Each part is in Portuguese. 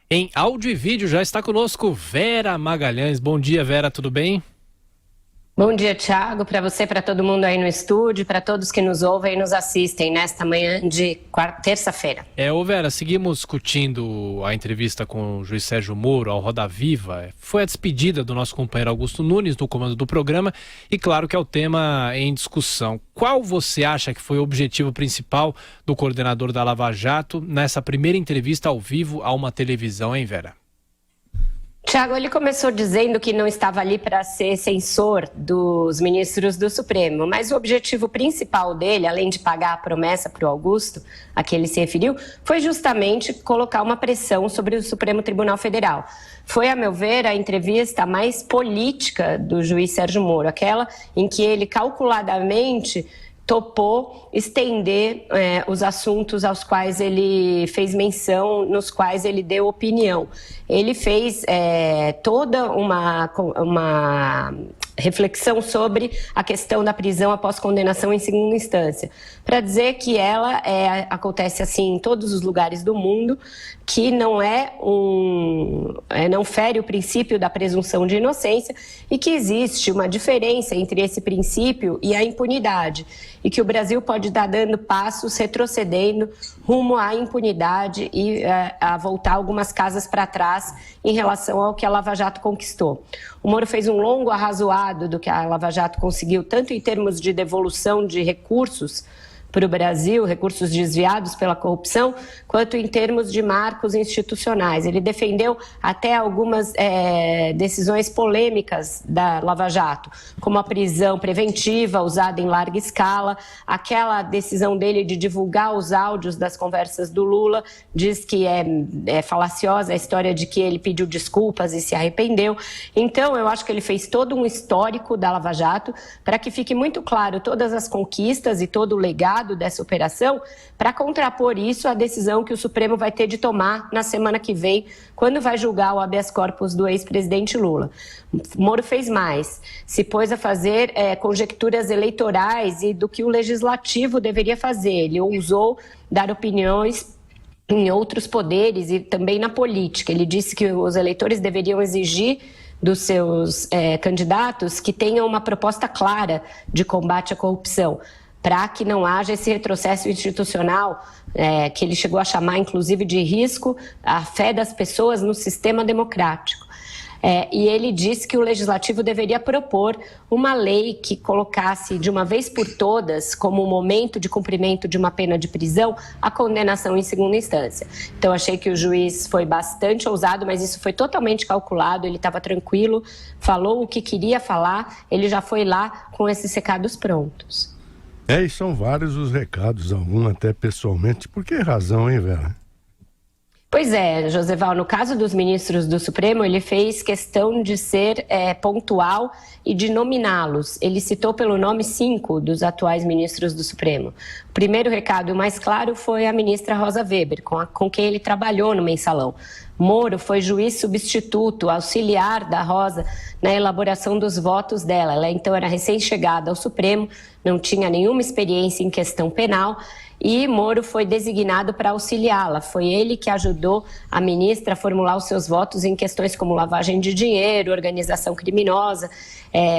Em áudio e vídeo já está conosco Vera Magalhães. Bom dia, Vera, tudo bem? Bom dia, Thiago, para você, para todo mundo aí no estúdio, para todos que nos ouvem e nos assistem nesta manhã de terça-feira. Vera, seguimos discutindo a entrevista com o juiz Sérgio Moro ao Roda Viva. Foi a despedida do nosso companheiro Augusto Nunes no comando do programa e claro que é o tema em discussão. Qual você acha que foi o objetivo principal do coordenador da Lava Jato nessa primeira entrevista ao vivo a uma televisão, hein, Vera? Thiago, ele começou dizendo que não estava ali para ser censor dos ministros do Supremo, mas o objetivo principal dele, além de pagar a promessa para o Augusto, a que ele se referiu, foi justamente colocar uma pressão sobre o Supremo Tribunal Federal. Foi, a meu ver, a entrevista mais política do juiz Sérgio Moro, aquela em que ele calculadamente topou estender os assuntos aos quais ele fez menção, nos quais ele deu opinião. Ele fez toda uma reflexão sobre a questão da prisão após condenação em segunda instância, para dizer que ela acontece assim em todos os lugares do mundo, que não fere o princípio da presunção de inocência e que existe uma diferença entre esse princípio e a impunidade, e que o Brasil pode estar dando passos, retrocedendo rumo à impunidade e a voltar algumas casas para trás em relação ao que a Lava Jato conquistou. O Moro fez um longo arrazoado do que a Lava Jato conseguiu, tanto em termos de devolução de recursos para o Brasil, recursos desviados pela corrupção, quanto em termos de marcos institucionais. Ele defendeu até algumas decisões polêmicas da Lava Jato, como a prisão preventiva usada em larga escala, aquela decisão dele de divulgar os áudios das conversas do Lula, diz que é falaciosa a história de que ele pediu desculpas e se arrependeu. Então, eu acho que ele fez todo um histórico da Lava Jato para que fique muito claro todas as conquistas e todo o legado dessa operação, para contrapor isso à decisão que o Supremo vai ter de tomar na semana que vem, quando vai julgar o habeas corpus do ex-presidente Lula. Moro fez mais, se pôs a fazer conjecturas eleitorais e do que o legislativo deveria fazer. Ele ousou dar opiniões em outros poderes e também na política. Ele disse que os eleitores deveriam exigir dos seus candidatos que tenham uma proposta clara de combate à corrupção, para que não haja esse retrocesso institucional que ele chegou a chamar, inclusive, de risco à fé das pessoas no sistema democrático. E ele disse que o Legislativo deveria propor uma lei que colocasse, de uma vez por todas, como momento de cumprimento de uma pena de prisão, a condenação em segunda instância. Então, achei que o juiz foi bastante ousado, mas isso foi totalmente calculado, ele estava tranquilo, falou o que queria falar, ele já foi lá com esses recados prontos. E são vários os recados, algum até pessoalmente. Por que razão, hein, Vera? Pois é, Joseval, no caso dos ministros do Supremo, ele fez questão de ser pontual e de nominá-los. Ele citou pelo nome 5 dos atuais ministros do Supremo. O primeiro recado mais claro foi a ministra Rosa Weber, com quem ele trabalhou no Mensalão. Moro foi juiz substituto, auxiliar da Rosa na elaboração dos votos dela. Ela então era recém-chegada ao Supremo, não tinha nenhuma experiência em questão penal e Moro foi designado para auxiliá-la. Foi ele que ajudou a ministra a formular os seus votos em questões como lavagem de dinheiro, organização criminosa,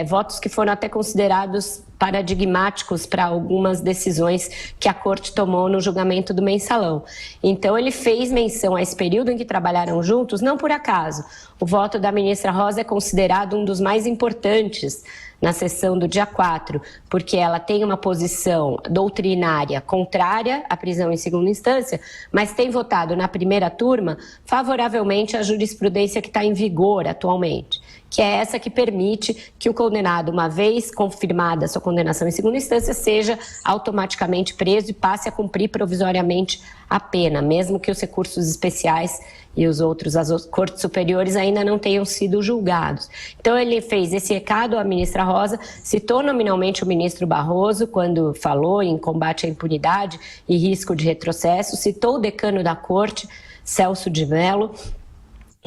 votos que foram até considerados paradigmáticos para algumas decisões que a Corte tomou no julgamento do Mensalão. Então, ele fez menção a esse período em que trabalharam juntos, não por acaso. O voto da ministra Rosa é considerado um dos mais importantes na sessão do dia 4, porque ela tem uma posição doutrinária contrária à prisão em segunda instância, mas tem votado na primeira turma favoravelmente à jurisprudência que está em vigor atualmente, que é essa que permite que o condenado, uma vez confirmada a sua condenação em segunda instância, seja automaticamente preso e passe a cumprir provisoriamente a pena, mesmo que os recursos especiais e os outros, as cortes superiores, ainda não tenham sido julgados. Então, ele fez esse recado à ministra Rosa, citou nominalmente o ministro Barroso, quando falou em combate à impunidade e risco de retrocesso, citou o decano da Corte, Celso de Mello,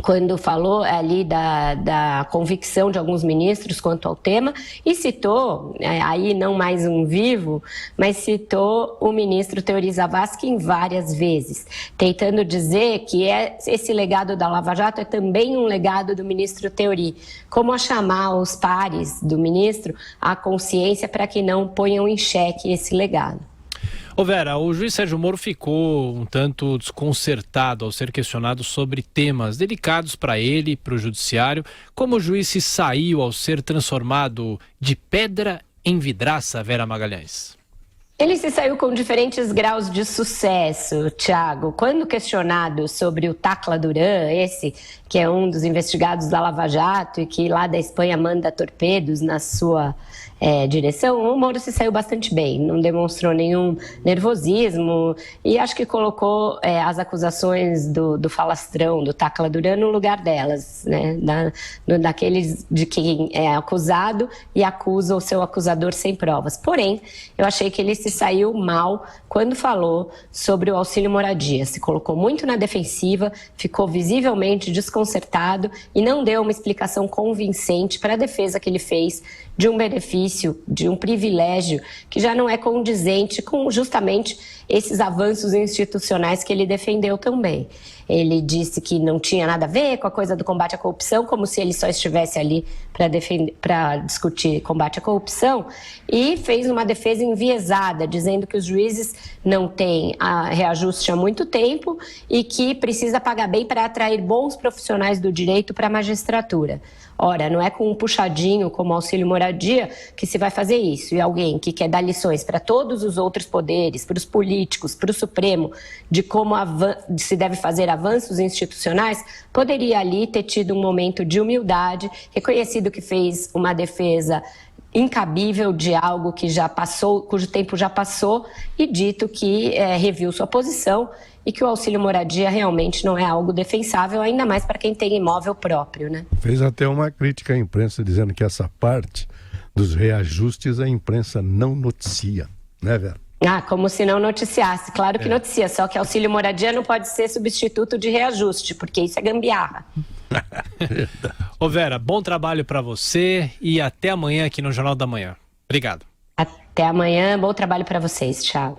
quando falou ali da convicção de alguns ministros quanto ao tema, e citou, aí não mais um vivo, mas citou o ministro Teori Zavascki várias vezes, tentando dizer que esse legado da Lava Jato é também um legado do ministro Teori, como a chamar os pares do ministro à consciência para que não ponham em xeque esse legado. Ô Vera, o juiz Sérgio Moro ficou um tanto desconcertado ao ser questionado sobre temas delicados para ele e para o judiciário. Como o juiz se saiu ao ser transformado de pedra em vidraça, Vera Magalhães? Ele se saiu com diferentes graus de sucesso, Thiago. Quando questionado sobre o Tacla Duran, esse que é um dos investigados da Lava Jato e que lá da Espanha manda torpedos na sua direção, o Moro se saiu bastante bem, não demonstrou nenhum nervosismo e acho que colocou as acusações do falastrão, do Tacla Duran, no lugar delas, né? Daqueles de quem é acusado e acusa o seu acusador sem provas. Porém, eu achei que ele se saiu mal quando falou sobre o auxílio moradia. Se colocou muito na defensiva, ficou visivelmente desconcertado e não deu uma explicação convincente para a defesa que ele fez de um benefício, de um privilégio que já não é condizente com justamente esses avanços institucionais que ele defendeu também. Ele disse que não tinha nada a ver com a coisa do combate à corrupção, como se ele só estivesse ali para discutir combate à corrupção, e fez uma defesa enviesada, dizendo que os juízes não têm reajuste há muito tempo e que precisa pagar bem para atrair bons profissionais do direito para a magistratura. Ora, não é com um puxadinho como auxílio moradia que se vai fazer isso. E alguém que quer dar lições para todos os outros poderes, para os políticos, para o Supremo, de como se deve fazer avanços institucionais, poderia ali ter tido um momento de humildade, reconhecido que fez uma defesa incabível de algo que já passou, cujo tempo já passou, e dito que reviu sua posição e que o auxílio moradia realmente não é algo defensável, ainda mais para quem tem imóvel próprio, né? Fez até uma crítica à imprensa dizendo que essa parte dos reajustes a imprensa não noticia, né, Vera? Como se não noticiasse. Claro que noticia, só que auxílio moradia não pode ser substituto de reajuste, porque isso é gambiarra. Ô Vera, bom trabalho para você e até amanhã aqui no Jornal da Manhã. Obrigado. Até amanhã, bom trabalho para vocês. Tchau.